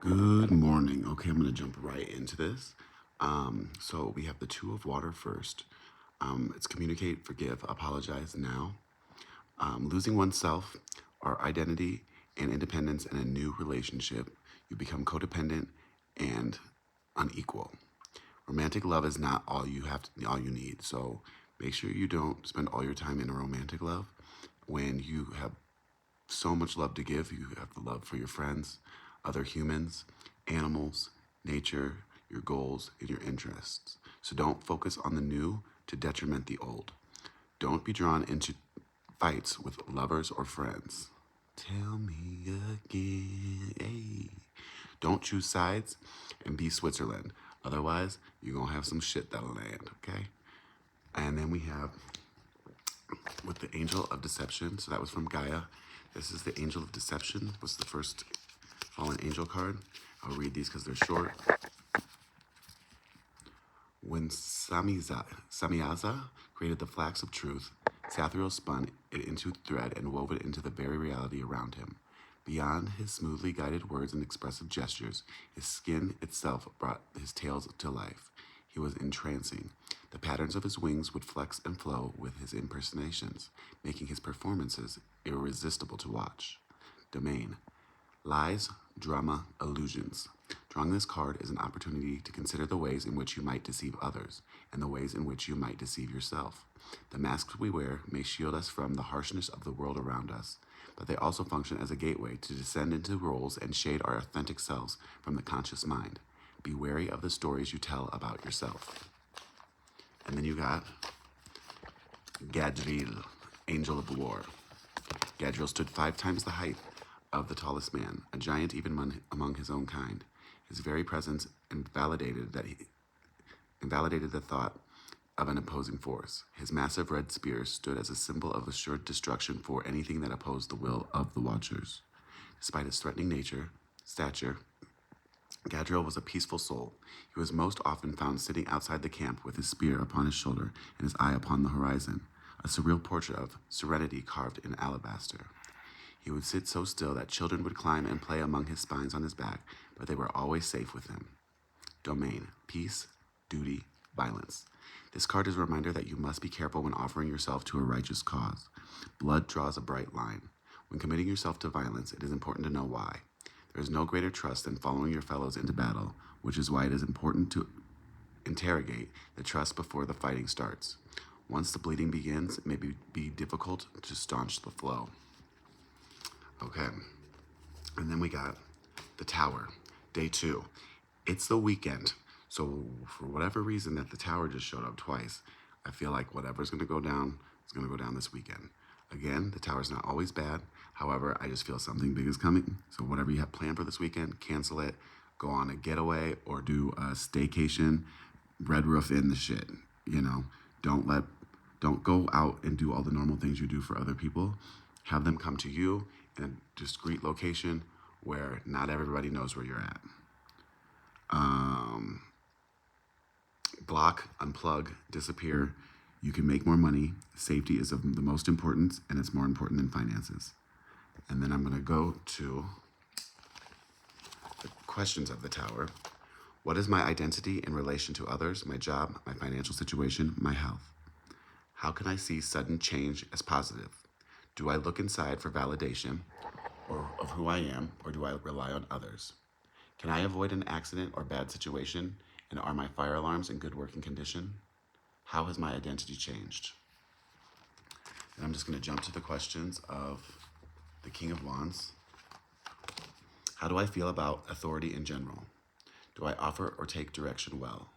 Good morning. Okay, I'm going to jump right into this. So we have the two of water first. It's communicate, forgive, apologize now. Losing oneself, our identity, and independence in a new relationship. You become codependent and unequal. Romantic love is not all you need. So make sure you don't spend all your time in a romantic love when you have so much love to give. You have the love for your friends, other humans, animals, nature, your goals, and your interests. So don't focus on the new to detriment the old. Don't be drawn into fights with lovers or friends. Tell me again. Hey. Don't choose sides and be Switzerland. Otherwise, you're going to have some shit that'll land, okay? And then we have with the Angel of Deception. So that was from Gaia. This is the Angel of Deception. Was the first fallen angel card. I'll read these because they're short. When Samyaza created the flax of truth, Sathriel spun it into thread and wove it into the very reality around him. Beyond his smoothly guided words and expressive gestures, his skin itself brought his tales to life. He was entrancing. The patterns of his wings would flex and flow with his impersonations, making his performances irresistible to watch. Domain. Lies, drama, illusions. Drawing this card is an opportunity to consider the ways in which you might deceive others and the ways in which you might deceive yourself. The masks we wear may shield us from the harshness of the world around us, but they also function as a gateway to descend into roles and shade our authentic selves from the conscious mind. Be wary of the stories you tell about yourself. And then you got Gadril, Angel of War. Gadril stood 5 times the height of the tallest man, a giant even among his own kind. His very presence invalidated the thought of an opposing force. His massive red spear stood as a symbol of assured destruction for anything that opposed the will of the Watchers. Despite his threatening stature, Gadriel was a peaceful soul. He was most often found sitting outside the camp with his spear upon his shoulder and his eye upon the horizon, a surreal portrait of serenity carved in alabaster. He would sit so still that children would climb and play among his spines on his back, but they were always safe with him. Domain, peace, duty, violence. This card is a reminder that you must be careful when offering yourself to a righteous cause. Blood draws a bright line. When committing yourself to violence, it is important to know why. There is no greater trust than following your fellows into battle, which is why it is important to interrogate the trust before the fighting starts. Once the bleeding begins, it may be difficult to staunch the flow. Okay, and then we got the Tower, day 2. It's the weekend, so for whatever reason that the Tower just showed up twice, I feel like whatever's going to go down is going to go down this weekend. Again, the Tower's not always bad. However, I just feel something big is coming. So whatever you have planned for this weekend, cancel it, go on a getaway, or do a staycation, red roof in the shit. You know, don't go out and do all the normal things you do for other people. Have them come to you in a discreet location where not everybody knows where you're at. Block, unplug, disappear. You can make more money. Safety is of the most importance, and it's more important than finances. And then I'm going to go to the questions of the Tower. What is my identity in relation to others, my job, my financial situation, my health? How can I see sudden change as positive? Do I look inside for validation or of who I am, or do I rely on others? Can I avoid an accident or bad situation, and are my fire alarms in good working condition? How has my identity changed? And I'm just going to jump to the questions of the King of Wands. How do I feel about authority in general? Do I offer or take direction well?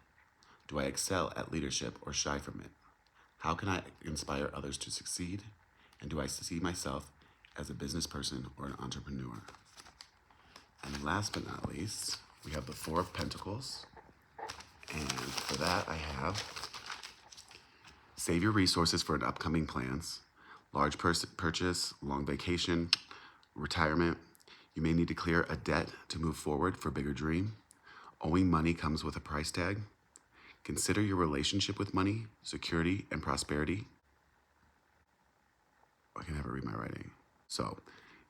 Do I excel at leadership or shy from it? How can I inspire others to succeed? And do I see myself as a business person or an entrepreneur? And last but not least, we have the Four of Pentacles. And for that, I have save your resources for an upcoming plans, large purchase, long vacation, retirement. You may need to clear a debt to move forward for a bigger dream. Owing money comes with a price tag. Consider your relationship with money, security, and prosperity. I can never read my writing. So,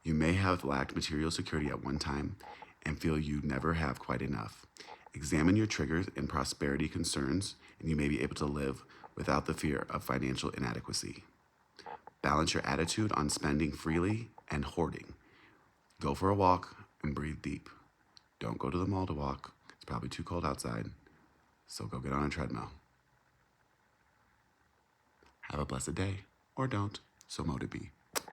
you may have lacked material security at one time and feel you never have quite enough. Examine your triggers and prosperity concerns, and you may be able to live without the fear of financial inadequacy. Balance your attitude on spending freely and hoarding. Go for a walk and breathe deep. Don't go to the mall to walk. It's probably too cold outside, so go get on a treadmill. Have a blessed day, or don't, so mote it be.